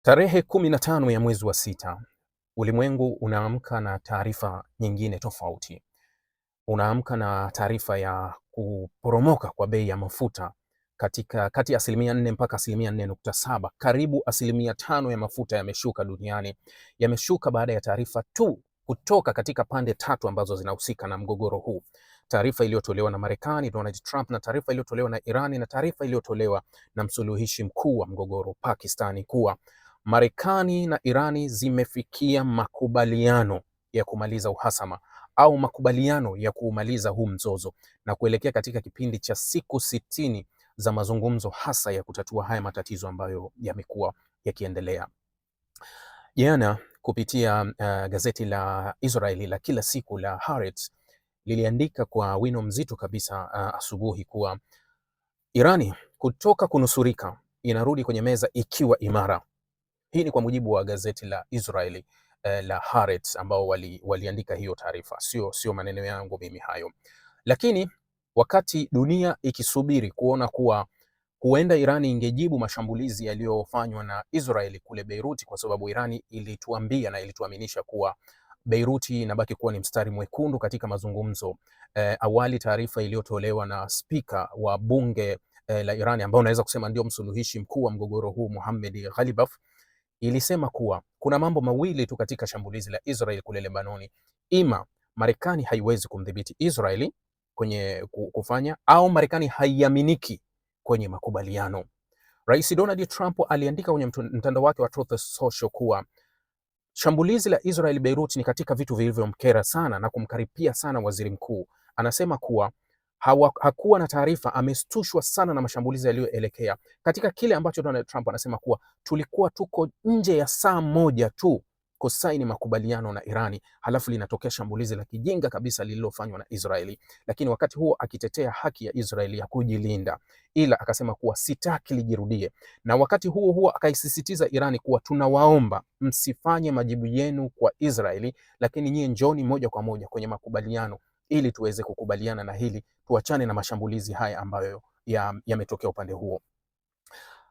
Tarehe 15 ya mwezi wa sita, ulimwengu unaamka na taarifa nyingine tofauti. Unaamka na taarifa ya kuporomoka kwa bei ya mafuta kati ya asilimia 4 mpaka asilimia 4.7. Karibu asilimia 5 ya mafuta yameshuka duniani. Yameshuka baada ya taarifa tu kutoka katika pande tatu ambazo zinahusika na mgogoro huu. Taarifa iliyotolewa na Marekani, Donald Trump, na taarifa iliyotolewa na Irani, na taarifa iliyotolewa na msuluhishi mkuu wa mgogoro Pakistani, kuwa Marekani na Irani zimefikia makubaliano ya kumaliza uhasama au makubaliano ya kumaliza huu mzozo na kuelekea katika kipindi cha siku 60 za mazungumzo hasa ya kutatua haya matatizo ambayo yamekuwa yakiendelea. Jana kupitia gazeti la Israeli la kila siku la Haaretz liliandika kwa wino mzito kabisa asubuhi kuwa Irani kutoka kunusurika inarudi kwenye meza ikiwa imara. Hii ni kwa mujibu wa gazeti la Israeli la Haaretz ambao waliandika hiyo taarifa, sio maneno yangu mimi hayo. Lakini wakati dunia ikisubiri kuona kuwa huenda Irani ingejibu mashambulizi yaliyofanywa na Israeli kule Beiruti, kwa sababu Irani ilituambia na ilituaminisha kuwa Beiruti inabaki kuwa ni mstari mwekundu katika mazungumzo. Awali taarifa iliyotolewa na spika wa bunge la Irani ambao unaweza kusema ndio msuluhishi mkuu wa mgogoro huu Mohammad Ghalibaf ilisema kuwa kuna mambo mawili tu katika shambulizi la Israeli kule Lebanoni. Ima Marekani haiwezi kumdhibiti Israeli kwenye kufanya, au Marekani haiaminiki kwenye makubaliano. Rais Donald Trump aliandika kwenye mtandao wake wa Truth Social kuwa shambulizi la Israeli Beirut ni katika vitu vilivyomkera sana na kumkaripia sana waziri mkuu. Anasema kuwa hakuwa na taarifa, amestushwa sana na mashambulizi yaliyoelekea katika kile ambacho Donald Trump anasema kuwa tulikuwa tuko nje ya saa moja tu kusaini makubaliano na Irani, halafu linatokea shambulizi la kijinga kabisa lililofanywa na Israeli. Lakini wakati huo akitetea haki ya Israeli ya kujilinda, ila akasema kuwa sitaki lijirudie, na wakati huo huo akaisisitiza Irani kuwa tunawaomba msifanye majibu yenu kwa Israeli, lakini nyie njoni moja kwa moja kwenye makubaliano ili tuweze kukubaliana na hili, tuachane na mashambulizi haya ambayo yametokea upande huo.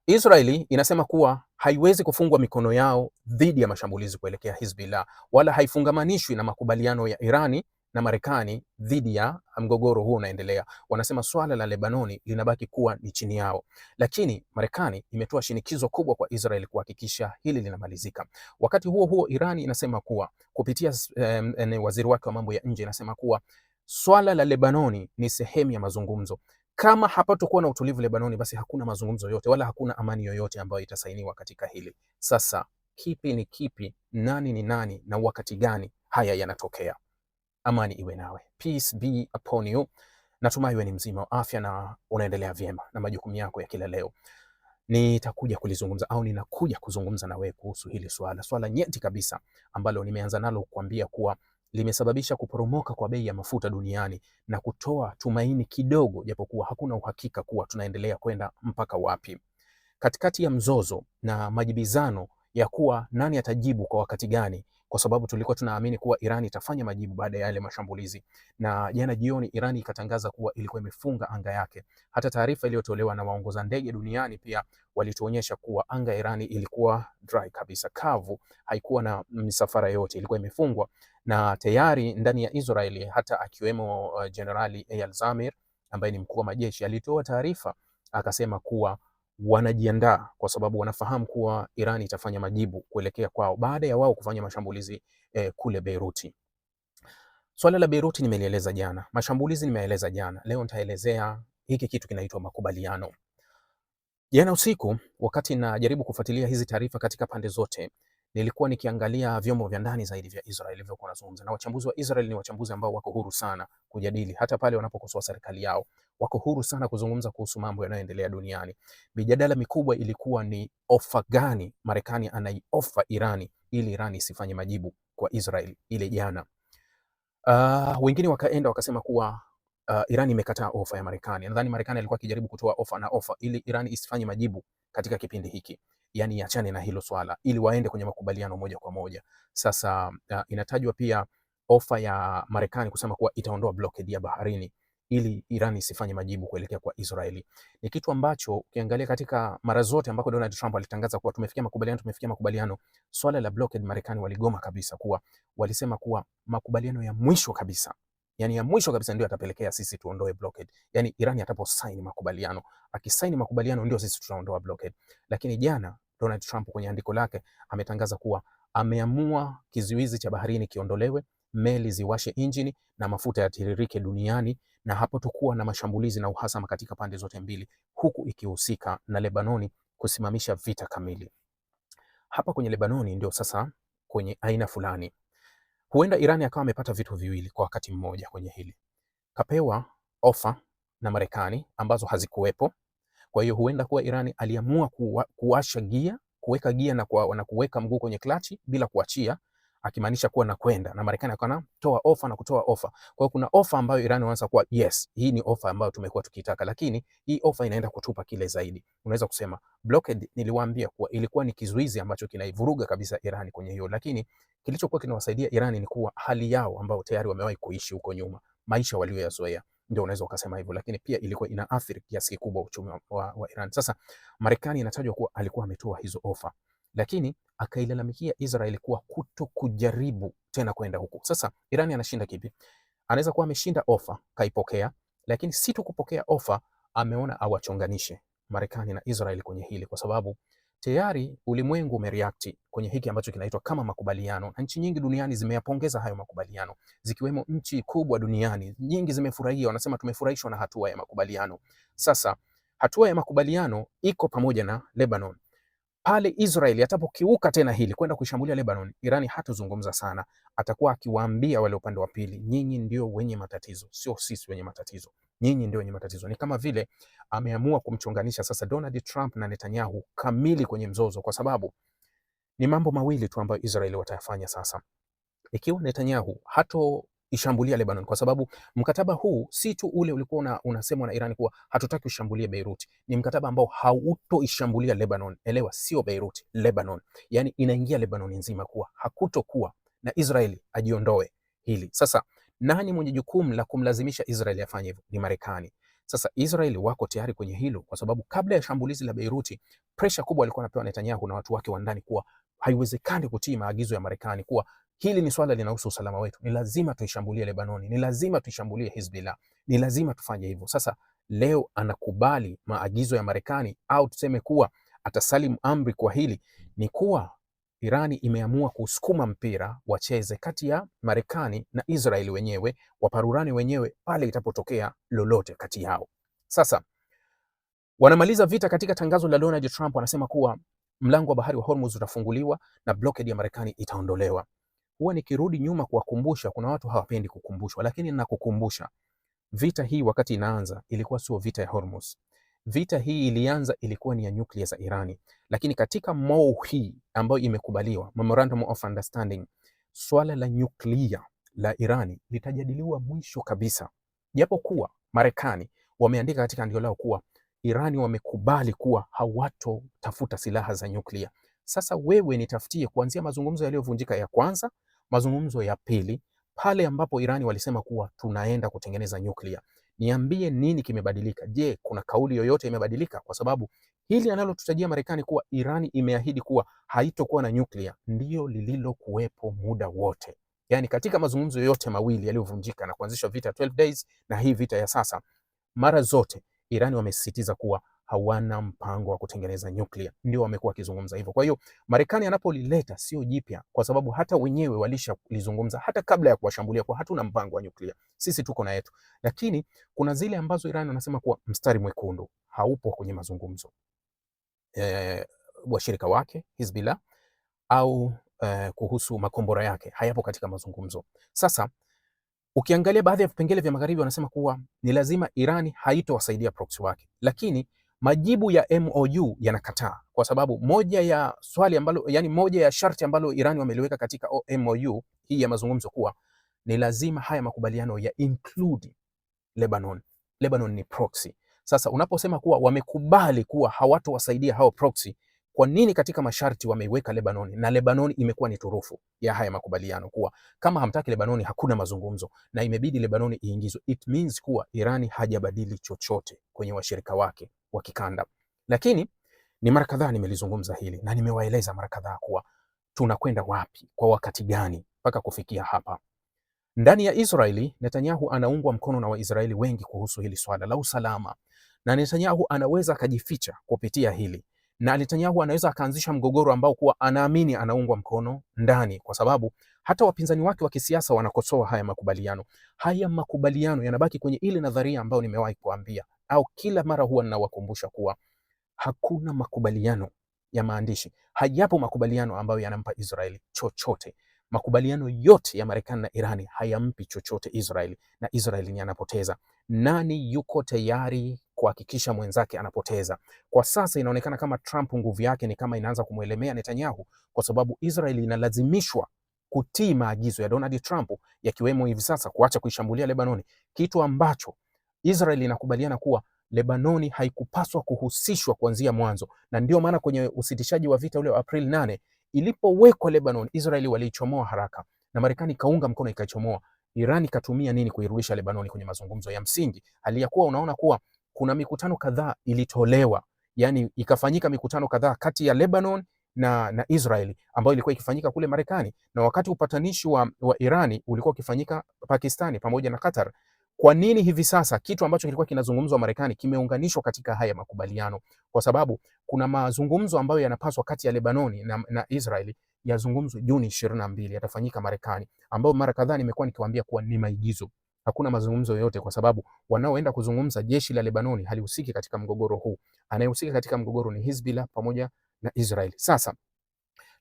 Israeli inasema kuwa haiwezi kufungwa mikono yao dhidi ya mashambulizi kuelekea Hizbullah, wala haifungamanishwi na makubaliano ya Irani na Marekani dhidi ya mgogoro huu unaendelea. Wanasema swala la Lebanoni linabaki kuwa ni chini yao, lakini Marekani imetoa shinikizo kubwa kwa Israeli kuhakikisha hili linamalizika. Wakati huo huo, Irani inasema kuwa kupitia waziri wake wa mambo ya nje inasema kuwa swala la Lebanoni ni sehemu ya mazungumzo. Kama hapatokuwa na utulivu Lebanoni, basi hakuna mazungumzo yote wala hakuna amani yoyote ambayo itasainiwa katika hili. Sasa kipi ni kipi, nani ni nani, na wakati gani haya yanatokea? Amani iwe nawe, peace be upon you. Natumai wewe ni mzima wa afya na unaendelea vyema na majukumu yako ya kila leo. Nitakuja kulizungumza au ninakuja kuzungumza na wewe kuhusu hili swala nyeti kabisa ambalo nimeanza nalo kukwambia kuwa limesababisha kuporomoka kwa bei ya mafuta duniani na kutoa tumaini kidogo, japokuwa hakuna uhakika kuwa tunaendelea kwenda mpaka wapi. Katikati ya mzozo na majibizano ya kuwa nani atajibu kwa wakati gani, kwa sababu tulikuwa tunaamini kuwa Irani itafanya majibu baada ya yale mashambulizi, na jana jioni Irani ikatangaza kuwa ilikuwa imefunga anga yake. Hata taarifa iliyotolewa na waongoza ndege duniani pia walituonyesha kuwa anga ya Irani ilikuwa dry kabisa, kavu, haikuwa na misafara yote, ilikuwa imefungwa. Na tayari ndani ya Israeli hata akiwemo Generali Eyal Zamir ambaye ni mkuu wa majeshi alitoa taarifa akasema kuwa wanajiandaa kwa sababu wanafahamu kuwa Iran itafanya majibu kuelekea kwao baada ya wao kufanya mashambulizi kule Beiruti. Swala la Beiruti nimelieleza jana, mashambulizi nimeeleza jana. Leo nitaelezea hiki kitu kinaitwa makubaliano. Jana usiku wakati najaribu kufuatilia hizi taarifa katika pande zote, nilikuwa nikiangalia vyombo vya ndani zaidi vya Israeli vilivyokuwa wanazungumza, na wachambuzi wa Israeli ni wachambuzi ambao wako huru sana kujadili, hata pale wanapokosoa serikali yao wako huru sana kuzungumza kuhusu mambo yanayoendelea duniani. Mijadala mikubwa ilikuwa ni ofa gani Marekani anaiofa Irani ili Irani isifanye majibu kwa Israeli ile jana. Wengine wakaenda wakasema kuwa Irani imekataa ofa ya Marekani. Nadhani Marekani alikuwa akijaribu kutoa ofa ili Irani isifanye majibu katika kipindi hiki, yani achane na hilo swala ili waende kwenye makubaliano moja kwa moja. Sasa inatajwa pia ofa ya Marekani kusema kuwa itaondoa blockade ya baharini ili Iran isifanye majibu kuelekea kwa Israeli. Ni kitu ambacho ukiangalia katika mara zote ambako Donald Trump alitangaza kuwa tumefikia makubaliano, swala la blockade Marekani waligoma kabisa, kuwa walisema kuwa makubaliano ya mwisho kabisa, yani ya mwisho kabisa ndio atapelekea sisi tuondoe blockade. Yani Iran ataposaini makubaliano, akisaini makubaliano ndio sisi tutaondoa blockade. Lakini jana Donald Trump kwenye andiko lake ametangaza kuwa ameamua kizuizi cha baharini kiondolewe, meli ziwashe injini na mafuta yatiririke duniani, na hapo tukuwa na mashambulizi na uhasama katika pande zote mbili, huku ikihusika na Lebanoni kusimamisha vita kamili. Hapa kwenye Lebanoni ndio sasa kwenye aina fulani huenda Irani akawa amepata vitu viwili kwa wakati mmoja kwenye hili. Kapewa ofa na Marekani ambazo hazikuwepo. Kwa hiyo huenda kuwa Irani aliamua kuwasha gia, kuweka gia na kuweka mguu kwenye klachi bila kuachia, akimaanisha kuwa na kwenda, na Marekani akawa anatoa ofa na kutoa ofa. Kwa hiyo kuna ofa ambayo Irani wanaanza kuwa yes, hii ni ofa ambayo tumekuwa tukitaka, lakini hii ofa inaenda kutupa kile zaidi. Unaweza kusema blockade, niliwaambia kuwa ilikuwa ni kizuizi ambacho kinaivuruga kabisa Irani kwenye hiyo, lakini kilichokuwa kinawasaidia Irani ni kuwa hali yao ambao tayari wamewahi kuishi huko nyuma, maisha walioyazoea, ndio unaweza ukasema hivyo, lakini pia ilikuwa inaathiri kiasi kikubwa uchumi wa Iran. Sasa Marekani inatajwa kuwa alikuwa ametoa hizo ofa, lakini akailalamikia Israeli kuwa kuto kujaribu tena kwenda huko. Sasa Iran anashinda kipi? Anaweza kuwa ameshinda ofa, kaipokea, lakini si tu kupokea ofa, ameona awachonganishe Marekani na Israeli kwenye hili, kwa sababu tayari ulimwengu umereact kwenye hiki ambacho kinaitwa kama makubaliano, na nchi nyingi duniani zimeyapongeza hayo makubaliano, zikiwemo nchi kubwa duniani nyingi zimefurahia, wanasema tumefurahishwa na hatua ya makubaliano. Sasa hatua ya makubaliano iko pamoja na Lebanon. Pale Israeli atapokiuka tena hili kwenda kushambulia Lebanon, Irani hatazungumza sana, atakuwa akiwaambia wale upande wa pili, nyinyi ndio wenye matatizo, sio sisi wenye matatizo, nyinyi ndio wenye matatizo. Ni kama vile ameamua kumchonganisha sasa Donald Trump na Netanyahu kamili kwenye mzozo, kwa sababu ni mambo mawili tu ambayo Israeli watayafanya sasa. Ikiwa Netanyahu hatoishambulia Lebanon, kwa sababu mkataba huu si tu ule ulikuwa unasemwa na Iran kuwa hatutaki ushambulie Beirut, ni mkataba ambao hautoishambulia Lebanon. Elewa, sio Beirut, Lebanon. Yani inaingia Lebanon nzima, kuwa hakutokuwa na Israeli ajiondoe hili. Sasa nani mwenye jukumu la kumlazimisha Israeli afanye hivyo? Ni Marekani. Sasa Israeli wako tayari kwenye hilo, kwa sababu kabla ya shambulizi la Beiruti, pressure kubwa alikuwa anapewa Netanyahu na watu wake wa ndani kuwa haiwezekani kutii maagizo ya Marekani, kuwa hili ni swala linahusu usalama wetu, ni lazima tuishambulie Lebanoni, ni lazima tuishambulie Hezbollah, ni lazima tufanye hivyo. Sasa leo anakubali maagizo ya Marekani, au tuseme kuwa atasalimu amri kwa hili, ni kuwa Irani imeamua kusukuma mpira wacheze kati ya Marekani na Israeli wenyewe, waparurani wenyewe pale itapotokea lolote kati yao. Sasa wanamaliza vita. Katika tangazo la Donald Trump anasema kuwa mlango wa bahari wa Hormuz utafunguliwa na blockade ya Marekani itaondolewa. Huwa nikirudi nyuma kuwakumbusha, kuna watu hawapendi kukumbushwa, lakini ninakukumbusha, vita hii wakati inaanza ilikuwa sio vita ya Hormuz. Vita hii ilianza, ilikuwa ni ya nyuklia za Irani, lakini katika MOU hii ambayo imekubaliwa, Memorandum of Understanding, swala la nyuklia la Irani litajadiliwa mwisho kabisa, japo kuwa Marekani wameandika katika andiko lao kuwa Irani wamekubali kuwa hawatotafuta silaha za nyuklia. Sasa wewe nitafutie kuanzia mazungumzo yaliyovunjika ya kwanza, mazungumzo ya pili, pale ambapo Irani walisema kuwa tunaenda kutengeneza nyuklia. Niambie nini kimebadilika? Je, kuna kauli yoyote imebadilika? Kwa sababu hili analotutajia Marekani kuwa Irani imeahidi kuwa haitokuwa na nyuklia ndio lililokuwepo muda wote. Yaani katika mazungumzo yote mawili yaliyovunjika na kuanzishwa vita 12 days na hii vita ya sasa, mara zote Irani wamesisitiza kuwa hawana mpango wa kutengeneza nyuklia, ndio wamekuwa wakizungumza hivyo. Kwa hiyo Marekani anapolileta sio jipya, kwa sababu hata wenyewe walishalizungumza hata kabla ya kuwashambulia kwa hatuna mpango wa nyuklia, sisi tuko na yetu. Lakini kuna zile ambazo Irani wanasema kuwa mstari mwekundu haupo kwenye mazungumzo. Washirika wake Hezbollah au kuhusu makombora yake hayapo katika mazungumzo. Sasa ukiangalia baadhi ya vipengele vya magharibi wanasema kuwa ni lazima Irani haitowasaidia proxy wake, lakini majibu ya MOU yanakataa, kwa sababu moja ya swali ambalo, yani moja ya sharti ambalo Irani wameliweka katika MOU hii ya mazungumzo kuwa ni lazima haya makubaliano ya include Lebanon. Lebanon ni proxy. Sasa unaposema kuwa wamekubali kuwa hawatowasaidia hao proxy, kwa nini katika masharti wameiweka Lebanon na Lebanon imekuwa ni turufu ya haya makubaliano, kuwa kama hamtaki Lebanon hakuna mazungumzo na imebidi Lebanon iingizwe. It means kuwa Irani hajabadili chochote kwenye washirika wake wa kikanda. Lakini ni mara kadhaa nimelizungumza hili na nimewaeleza mara kadhaa kuwa tunakwenda wapi kwa wakati gani mpaka kufikia hapa. Ndani ya Israeli, Netanyahu anaungwa mkono na Waisraeli wengi kuhusu hili swala la usalama, na Netanyahu anaweza akajificha kupitia hili, na Netanyahu anaweza akaanzisha mgogoro ambao kuwa anaamini anaungwa mkono ndani, kwa sababu hata wapinzani wake wa kisiasa wanakosoa haya makubaliano. Haya makubaliano yanabaki kwenye ile nadharia ambayo nimewahi kuambia, au kila mara huwa ninawakumbusha kuwa hakuna makubaliano ya maandishi, hayapo makubaliano ambayo yanampa Israeli chochote. Makubaliano yote ya Marekani na Irani hayampi chochote Israeli, na Israeli ni anapoteza. Nani yuko tayari kuhakikisha mwenzake anapoteza? Kwa sasa inaonekana kama Trump nguvu yake ni kama inaanza kumwelemea Netanyahu, kwa sababu Israeli inalazimishwa kutii maagizo ya Donald Trump, yakiwemo hivi sasa kuacha kuishambulia Lebanoni, kitu ambacho Israeli inakubaliana kuwa Lebanoni haikupaswa kuhusishwa kuanzia mwanzo. Na ndio maana kwenye usitishaji wa vita ule wa April 8 ilipowekwa Lebanon, Israeli waliichomoa haraka na Marekani kaunga mkono ikaichomoa. Irani katumia nini kuirudisha Lebanoni kwenye mazungumzo ya msingi? Aliyakuwa unaona kuwa kuna mikutano kadhaa ilitolewa, yani ikafanyika mikutano kadhaa kati ya Lebanon na Israeli ambayo ilikuwa ikifanyika kule Marekani, na wakati upatanishi wa Irani ulikuwa ukifanyika Pakistani pamoja na Qatar. Kwa nini hivi sasa kitu ambacho kilikuwa kinazungumzwa Marekani kimeunganishwa katika haya makubaliano? Kwa sababu kuna mazungumzo ambayo yanapaswa kati ya Lebanoni na Israeli yazungumzwe Juni 22, yatafanyika Marekani, ambayo mara kadhaa nimekuwa nikiwaambia kuwa ni maigizo. Hakuna mazungumzo yoyote, kwa sababu wanaoenda kuzungumza, jeshi la Lebanoni halihusiki katika mgogoro huu. Anayehusika katika mgogoro ni Hizbullah pamoja na Israeli. Sasa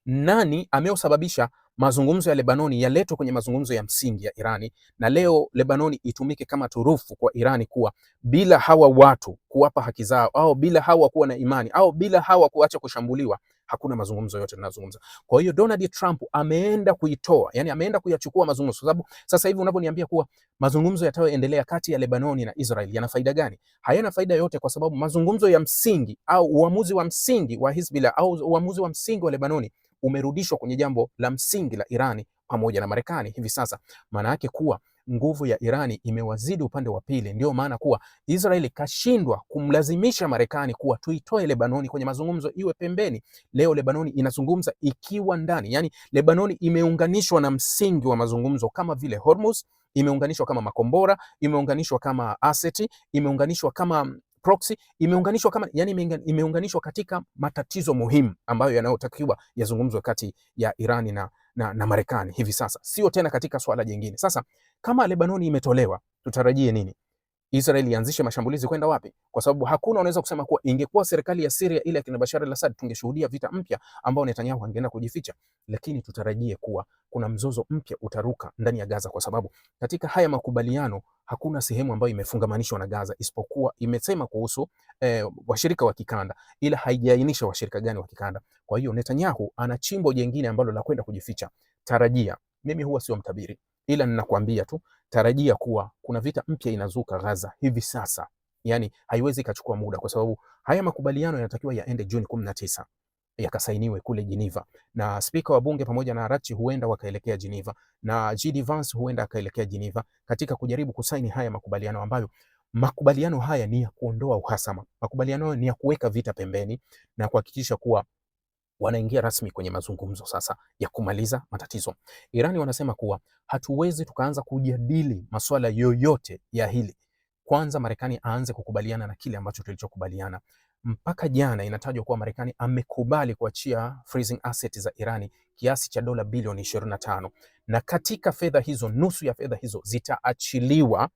nani ameosababisha mazungumzo ya Lebanoni yaletwe kwenye mazungumzo ya msingi ya Irani, na leo Lebanoni itumike kama turufu kwa Irani, kuwa bila hawa watu kuwapa haki zao, au bila hawa kuwa na imani, au bila hawa kuacha kushambuliwa, hakuna mazungumzo yote tunazungumza. Kwa hiyo Donald Trump ameenda kuitoa, yani ameenda kuyachukua mazungumzo, kwa sababu sasa hivi unaponiambia kuwa mazungumzo yatayoendelea kati ya Lebanoni na Israel yana faida gani? Hayana faida yote, kwa sababu mazungumzo ya msingi au uamuzi wa msingi wa Hizbullah au uamuzi wa msingi wa Lebanoni umerudishwa kwenye jambo la msingi la Irani pamoja na Marekani hivi sasa. Maana yake kuwa nguvu ya Irani imewazidi upande wa pili. Ndio maana kuwa Israeli kashindwa kumlazimisha Marekani kuwa tuitoe Lebanoni kwenye mazungumzo, iwe pembeni. Leo Lebanoni inazungumza ikiwa ndani, yani Lebanoni imeunganishwa na msingi wa mazungumzo kama vile Hormuz, imeunganishwa kama makombora, imeunganishwa kama asset, imeunganishwa kama proxy, imeunganishwa kama, yani imeunganishwa katika matatizo muhimu ambayo yanayotakiwa yazungumzwe kati ya Irani na Marekani hivi sasa, sio tena katika swala jingine. Sasa kama Lebanoni imetolewa, tutarajie nini? Israeli ianzishe mashambulizi kwenda wapi? Kwa sababu hakuna unaweza kusema kuwa ingekuwa serikali ya Syria ile ya kina Bashar al-Assad tungeshuhudia vita mpya ambao Netanyahu angeenda kujificha, lakini tutarajie kuwa kuna mzozo mpya utaruka ndani ya Gaza, kwa sababu katika haya makubaliano hakuna sehemu ambayo imefungamanishwa na Gaza, isipokuwa imesema kuhusu washirika wa kikanda, ila haijaainisha washirika gani wa kikanda. Kwa hiyo Netanyahu ana chimbo jingine ambalo la kwenda kujificha. Tarajia, mimi huwa sio mtabiri, ila ninakwambia tu tarajia kuwa kuna vita mpya inazuka Gaza hivi sasa. Yani haiwezi ikachukua muda, kwa sababu haya makubaliano yanatakiwa yaende Juni 19 yakasainiwe kule Geneva, na spika wa bunge pamoja na Araghchi huenda wakaelekea Geneva, na JD Vance huenda akaelekea Geneva katika kujaribu kusaini haya makubaliano, ambayo makubaliano haya ni ya kuondoa uhasama. Makubaliano ni ya kuweka vita pembeni na kuhakikisha kuwa wanaingia rasmi kwenye mazungumzo sasa ya kumaliza matatizo. Irani wanasema kuwa hatuwezi tukaanza kujadili masuala yoyote ya hili, kwanza Marekani aanze kukubaliana na kile ambacho tulichokubaliana. Mpaka jana inatajwa kuwa Marekani amekubali kuachia freezing assets za Irani kiasi cha dola bilioni 25, na katika fedha hizo, nusu ya fedha hizo zitaachiliwa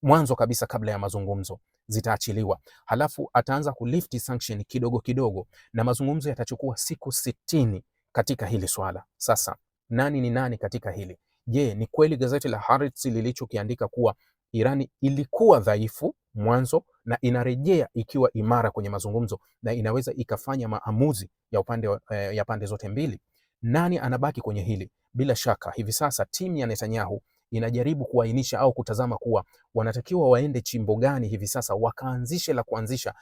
mwanzo kabisa kabla ya mazungumzo, zitaachiliwa. Halafu ataanza kulifti sanction kidogo kidogo, na mazungumzo yatachukua siku 60 katika hili swala. Sasa nani ni nani katika hili? Je, ni kweli gazeti la Haaretz lilichokiandika kuwa Irani ilikuwa dhaifu mwanzo na inarejea ikiwa imara kwenye mazungumzo na inaweza ikafanya maamuzi ya pande zote mbili? Nani anabaki kwenye hili? Bila shaka hivi sasa timu ya Netanyahu inajaribu kuainisha au kutazama kuwa wanatakiwa waende chimbo gani hivi sasa, wakaanzishe la kuanzisha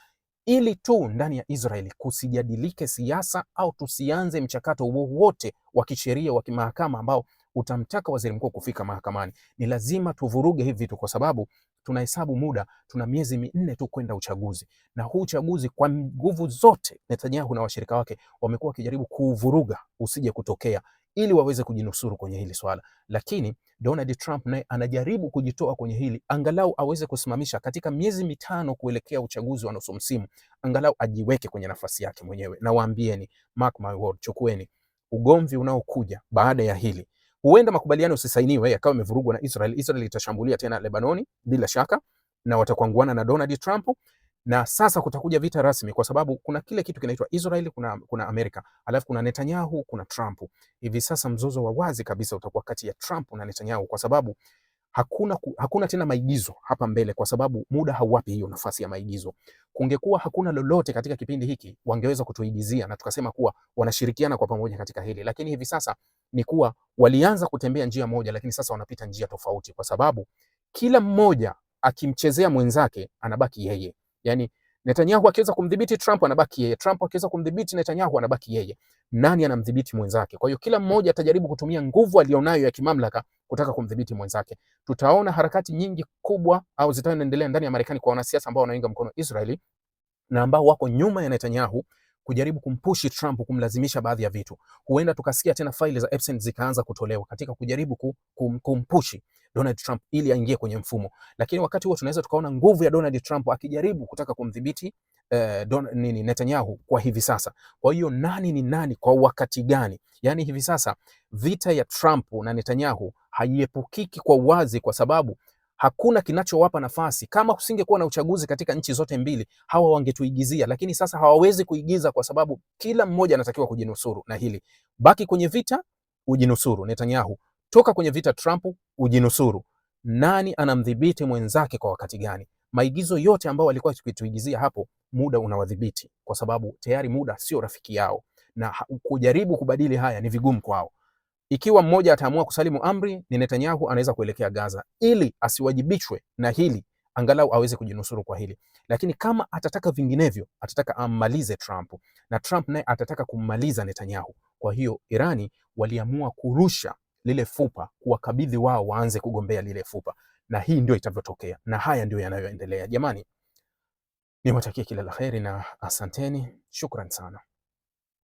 ili tu ndani ya Israeli kusijadilike siasa au tusianze mchakato wowote wa kisheria wa kimahakama ambao utamtaka waziri mkuu kufika mahakamani. Ni lazima tuvuruge hivi vitu, kwa sababu tunahesabu muda, tuna miezi 4 tu kwenda uchaguzi, na huu uchaguzi kwa nguvu zote Netanyahu na washirika wake wamekuwa wakijaribu kuvuruga usije kutokea ili waweze kujinusuru kwenye hili swala. Lakini Donald Trump naye anajaribu kujitoa kwenye hili, angalau aweze kusimamisha katika miezi 5 kuelekea uchaguzi wa nusu msimu, angalau ajiweke kwenye nafasi yake mwenyewe. Na waambieni, mark my word, chukueni ugomvi unaokuja baada ya hili, huenda makubaliano usisainiwe yakawa yamevurugwa na Israel. Israel itashambulia tena Lebanoni bila shaka, na watakwanguana na Donald Trump, na sasa kutakuja vita rasmi, kwa sababu kuna kile kitu kinaitwa Israel, kuna Amerika, alafu kuna Netanyahu, kuna Trump. Hivi sasa mzozo wa wazi kabisa utakuwa kati ya Trump na Netanyahu, kwa sababu hakuna tena maigizo hapa mbele, kwa sababu muda hauwapi hiyo nafasi ya maigizo. Kungekuwa hakuna lolote katika kipindi hiki, wangeweza kutuigizia na tukasema kuwa wanashirikiana kwa pamoja katika hili, lakini hivi sasa ni kuwa walianza kutembea njia moja, lakini sasa wanapita njia tofauti, kwa sababu kila mmoja akimchezea mwenzake anabaki yeye. Yani Netanyahu akiweza kumdhibiti Trump anabaki yeye, Trump akiweza kumdhibiti Netanyahu anabaki yeye. Nani anamdhibiti mwenzake? Kwa hiyo kila mmoja atajaribu kutumia nguvu alionayo ya kimamlaka kutaka kumdhibiti mwenzake. Tutaona harakati nyingi kubwa au zitaendelea ndani ya Marekani kwa wanasiasa ambao wanaunga mkono Israeli na ambao wako nyuma ya Netanyahu kujaribu kumpushi Trump, kumlazimisha baadhi ya vitu. Huenda tukasikia tena faili za Epstein zikaanza kutolewa katika kujaribu kumpushi Donald Trump ili aingie kwenye mfumo. Lakini wakati huo tunaweza tukaona nguvu ya Donald Trump akijaribu kutaka kumdhibiti Netanyahu kwa hivi sasa. Kwa hiyo nani ni nani kwa wakati gani? Yani hivi sasa vita ya Trump na Netanyahu haiepukiki kwa uwazi, kwa sababu hakuna kinachowapa nafasi. Kama kusingekuwa na uchaguzi katika nchi zote mbili, hawa wangetuigizia, lakini sasa hawawezi kuigiza, kwa sababu kila mmoja anatakiwa kujinusuru na hili. Baki kwenye vita, ujinusuru Netanyahu. Toka kwenye vita Trump, ujinusuru. Nani anamdhibiti mwenzake kwa wakati gani? Maigizo yote ambao walikuwa wakituigizia hapo, muda unawadhibiti, kwa sababu tayari muda sio rafiki yao, na kujaribu kubadili haya ni vigumu kwao. Ikiwa mmoja ataamua kusalimu amri, ni Netanyahu anaweza kuelekea Gaza ili asiwajibishwe na hili, angalau aweze kujinusuru kwa hili. Lakini kama atataka vinginevyo, atataka ammalize Trump, na Trump naye atataka kummaliza Netanyahu. Kwa hiyo Irani waliamua kurusha lile fupa, kuwakabidhi wao waanze kugombea lile fupa, na hii ndio itavyotokea, na haya ndio yanayoendelea. Jamani, niwatakie kila la heri na asanteni, shukran sana.